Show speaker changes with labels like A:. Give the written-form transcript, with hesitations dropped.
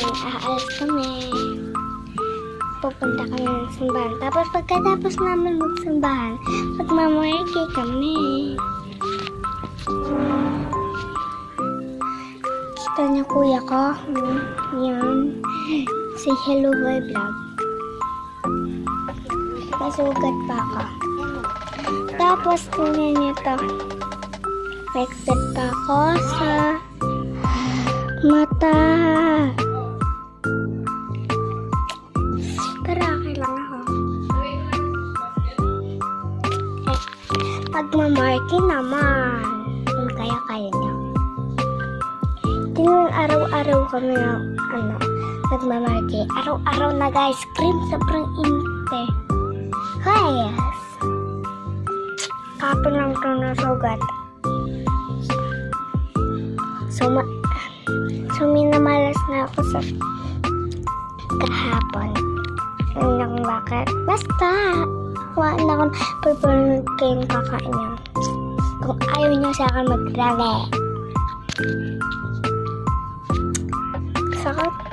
A: aalis kami. Pupunta kami ng simbahan. Tapos pagkatapos namin magsimbahan, magmamarke kami. Kita niyo kuya ko. Yan. Say hello my vlog. Masugat pa ako. Tapos tingnan niyo to. Exit pa ako sa mata. Pero okay lang ako. Pagmamarke naman. Kung kaya niyo. Tingnan araw-araw kami na nagmamarke. Araw-araw na guys. Cream sobrang init. Guys. Kapon lang ito na sugat. So minamalas na ako sa kahapon. Ano bakit? Basta. Wala na akong prepared kayong kakain niyo. Kung ayaw niyo sa akin mag-rally. Sakit.